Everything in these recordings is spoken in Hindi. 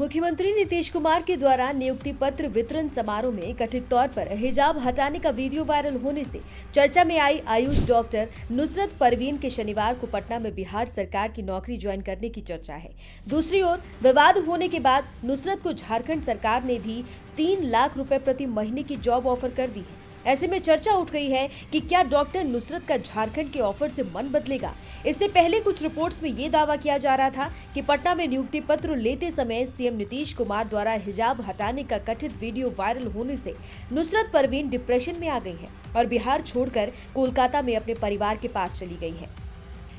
मुख्यमंत्री नीतीश कुमार के द्वारा नियुक्ति पत्र वितरण समारोह में कथित तौर पर हिजाब हटाने का वीडियो वायरल होने से चर्चा में आई आयुष डॉक्टर नुसरत परवीन के शनिवार को पटना में बिहार सरकार की नौकरी ज्वाइन करने की चर्चा है। दूसरी ओर विवाद होने के बाद नुसरत को झारखंड सरकार ने भी 3 लाख रुपए प्रति महीने की जॉब ऑफर कर दी है। ऐसे में चर्चा उठ गई है कि क्या डॉक्टर नुसरत का झारखंड के ऑफर से मन बदलेगा। इससे पहले कुछ रिपोर्ट्स में ये दावा किया जा रहा था कि पटना में नियुक्ति पत्र लेते समय सीएम नीतीश कुमार द्वारा हिजाब हटाने का कथित वीडियो वायरल होने से नुसरत परवीन डिप्रेशन में आ गई है और बिहार छोड़कर कोलकाता में अपने परिवार के पास चली गई है।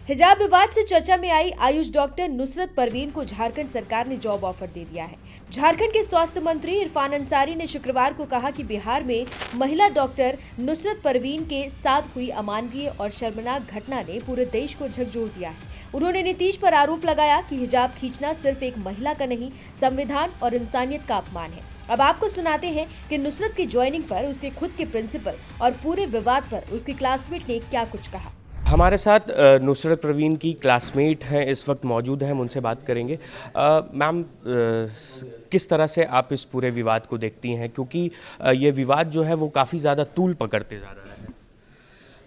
हिजाब विवाद से चर्चा में आई आयुष डॉक्टर नुसरत परवीन को झारखंड सरकार ने जॉब ऑफर दे दिया है। झारखंड के स्वास्थ्य मंत्री इरफान अंसारी ने शुक्रवार को कहा कि बिहार में महिला डॉक्टर नुसरत परवीन के साथ हुई अमानवीय और शर्मनाक घटना ने पूरे देश को झकझोर दिया है। उन्होंने नीतीश पर आरोप लगाया कि हिजाब खींचना सिर्फ एक महिला का नहीं, संविधान और इंसानियत का अपमान है। अब आपको सुनाते हैं कि नुसरत की ज्वाइनिंग पर उसके खुद के प्रिंसिपल और पूरे विवाद पर उसकी क्लासमेट ने क्या कुछ कहा। हमारे साथ नुसरत परवीन की क्लासमेट हैं, इस वक्त मौजूद हैं, हम उनसे बात करेंगे। मैम, किस तरह से आप इस पूरे विवाद को देखती हैं, क्योंकि ये विवाद जो है वो काफ़ी ज़्यादा तूल पकड़ते जा रहा है।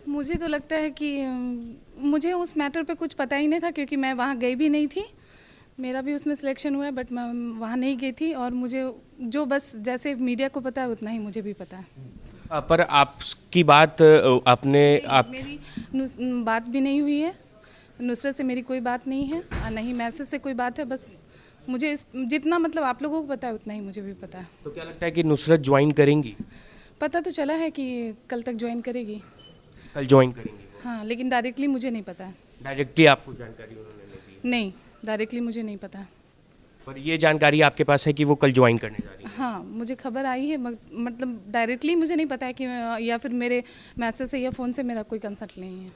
मुझे तो लगता है कि मुझे उस मैटर पे कुछ पता ही नहीं था, क्योंकि मैं वहाँ गई भी नहीं थी। मेरा भी उसमें सिलेक्शन हुआ है, बट मैं वहाँ नहीं गई थी और मुझे जो बस जैसे मीडिया को पता है उतना ही मुझे भी पता है। पर आपकी बात मेरी बात भी नहीं हुई है, नुसरत से मेरी कोई बात नहीं है और नहीं मैसेज से कोई बात है। बस मुझे जितना मतलब आप लोगों को पता है उतना ही मुझे भी पता है। तो क्या लगता है कि नुसरत ज्वाइन करेंगी? पता तो चला है कि कल तक ज्वाइन करेगी। कल ज्वाइन करेंगी? हाँ, लेकिन डायरेक्टली मुझे नहीं पता है। डायरेक्टली आपको जानकारी उन्होंने नहीं दी? नहीं, डायरेक्टली मुझे नहीं पता है। पर ये जानकारी आपके पास है कि वो कल ज्वाइन करने जा रही है? हाँ, मुझे खबर आई है, मतलब डायरेक्टली मुझे नहीं पता है कि या फिर मेरे मैसेज से या फ़ोन से मेरा कोई कंसल्ट नहीं है।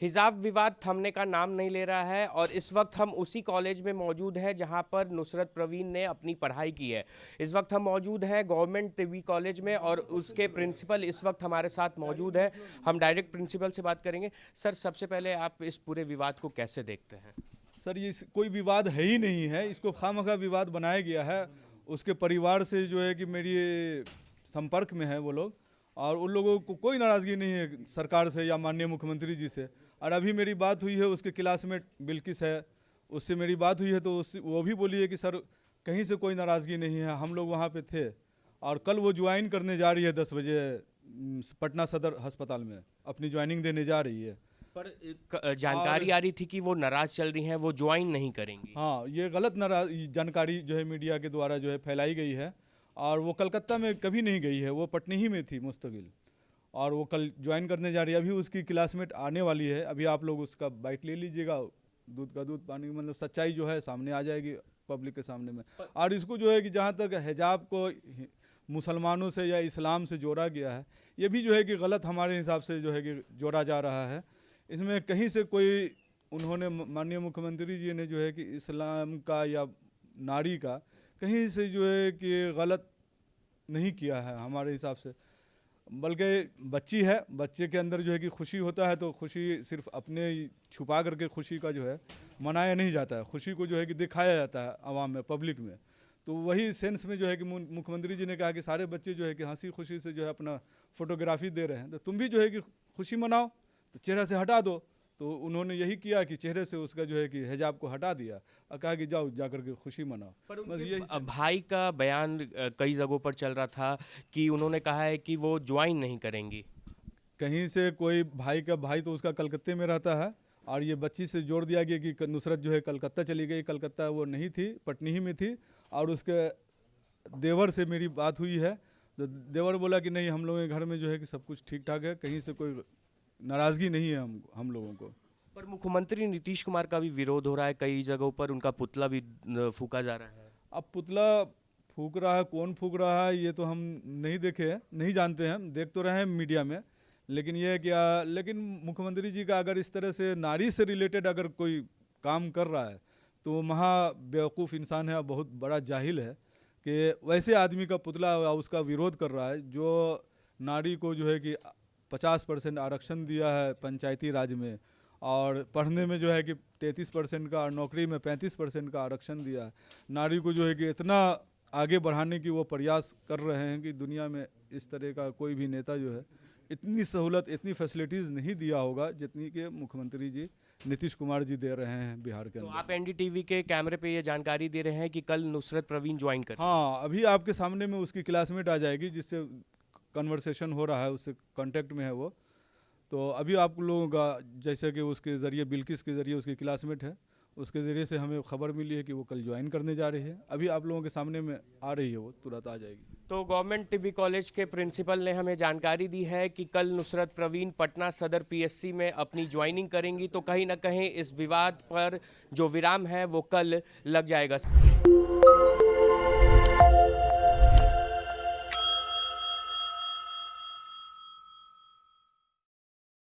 हिजाब विवाद थमने का नाम नहीं ले रहा है और इस वक्त हम उसी कॉलेज में मौजूद हैं जहां पर नुसरत परवीन ने अपनी पढ़ाई की है। इस वक्त हम मौजूद हैं गवर्नमेंट तिब्बी कॉलेज में और उसके प्रिंसिपल इस वक्त हमारे साथ मौजूद है। हम डायरेक्ट प्रिंसिपल से बात करेंगे। सर, सबसे पहले आप इस पूरे विवाद को कैसे देखते हैं? सर, ये कोई विवाद है ही नहीं है, इसको खामखा विवाद बनाया गया है। उसके परिवार से जो है कि मेरी संपर्क में है वो लोग, और उन लोगों को कोई नाराज़गी नहीं है सरकार से या माननीय मुख्यमंत्री जी से। और अभी मेरी बात हुई है उसके क्लासमेट बिल्किस है, उससे मेरी बात हुई है तो वो भी बोली है कि सर कहीं से कोई नाराज़गी नहीं है, हम लोग वहाँ पे थे और कल वो ज्वाइन करने जा रही है 10 बजे पटना सदर अस्पताल में अपनी ज्वाइनिंग देने जा रही है। पर जानकारी आ रही थी कि वो नाराज चल रही हैं, वो ज्वाइन नहीं करेंगी। हाँ, ये गलत जानकारी जो है मीडिया के द्वारा जो है फैलाई गई है और वो कलकत्ता में कभी नहीं गई है, वो पटना ही में थी मुस्तकिल, और वो कल ज्वाइन करने जा रही है। अभी उसकी क्लासमेट आने वाली है, अभी आप लोग उसका बाइट ले लीजिएगा, दूध का दूध पानी, मतलब सच्चाई जो है सामने आ जाएगी पब्लिक के सामने में। और इसको जो है कि जहाँ तक हिजाब को मुसलमानों से या इस्लाम से जोड़ा गया है, ये भी जो है कि गलत हमारे हिसाब से जो है कि जोड़ा जा रहा है। इसमें कहीं से कोई उन्होंने माननीय मुख्यमंत्री जी ने जो है कि इस्लाम का या नारी का कहीं से जो है कि गलत नहीं किया है हमारे हिसाब से, बल्कि बच्ची है, बच्चे के अंदर जो है कि खुशी होता है तो खुशी सिर्फ अपने छुपा करके खुशी का जो है मनाया नहीं जाता है, खुशी को जो है कि दिखाया जाता है आवाम में, पब्लिक में। तो वही सेंस में जो है कि मुख्यमंत्री जी ने कहा कि सारे बच्चे जो है कि हंसी खुशी से जो है अपना फोटोग्राफी दे रहे हैं, तो तुम भी जो है कि खुशी मनाओ, तो चेहरा से हटा दो। तो उन्होंने यही किया कि चेहरे से उसका जो है कि हिजाब को हटा दिया और कहा कि जाओ जाकर के खुशी मनाओ। पर बस यही भाई का बयान कई जगहों पर चल रहा था कि उन्होंने कहा है कि वो ज्वाइन नहीं करेंगी। कहीं से कोई भाई तो उसका कलकत्ते में रहता है, और ये बच्ची से जोड़ दिया गया कि नुसरत जो है कलकत्ता चली गई। कलकत्ता वो नहीं थी, पटनी ही में थी। और उसके देवर से मेरी बात हुई है, तो देवर बोला कि नहीं, हम लोगों के घर में जो है कि सब कुछ ठीक ठाक है, कहीं से कोई नाराज़गी नहीं है हम लोगों को। पर मुख्यमंत्री नीतीश कुमार का भी विरोध हो रहा है, कई जगहों पर उनका पुतला भी फूका जा रहा है। अब पुतला फूक रहा है, कौन फूक रहा है ये तो हम नहीं देखे हैं, नहीं जानते हैं, देख तो रहे हैं मीडिया में, लेकिन ये क्या, लेकिन मुख्यमंत्री जी का अगर इस तरह से नारी से रिलेटेड अगर कोई काम कर रहा है तो वो महा बेवकूफ़ इंसान है, बहुत बड़ा जाहिल है कि वैसे आदमी का पुतला उसका विरोध कर रहा है जो नारी को जो है कि 50% आरक्षण दिया है पंचायती राज में, और पढ़ने में जो है कि 33% का और नौकरी में 35% का आरक्षण दिया है। नारी को जो है कि इतना आगे बढ़ाने की वो प्रयास कर रहे हैं कि दुनिया में इस तरह का कोई भी नेता जो है इतनी सहूलत, इतनी फैसिलिटीज़ नहीं दिया होगा जितनी कि मुख्यमंत्री जी नीतीश कुमार जी दे रहे हैं बिहार के तो अंदर। आप एनडीटीवी के कैमरे पे ये जानकारी दे रहे हैं कि कल नुसरत प्रवीण ज्वाइन कर। हाँ, अभी आपके सामने में उसकी क्लासमेट आ जाएगी जिससे कन्वर्सेशन हो रहा है, उससे कांटेक्ट में है वो। तो अभी आप लोगों का जैसे कि उसके ज़रिए, बिल्किस के ज़रिए उसकी क्लासमेट है, उसके ज़रिए से हमें खबर मिली है कि वो कल ज्वाइन करने जा रही है। अभी आप लोगों के सामने में आ रही है, वो तुरंत आ जाएगी। तो गवर्नमेंट टिबी कॉलेज के प्रिंसिपल ने हमें जानकारी दी है कि कल नुसरत प्रवीण पटना सदर पीएससी में अपनी ज्वाइनिंग करेंगी, तो कहीं ना कहीं इस विवाद पर जो विराम है वो कल लग जाएगा।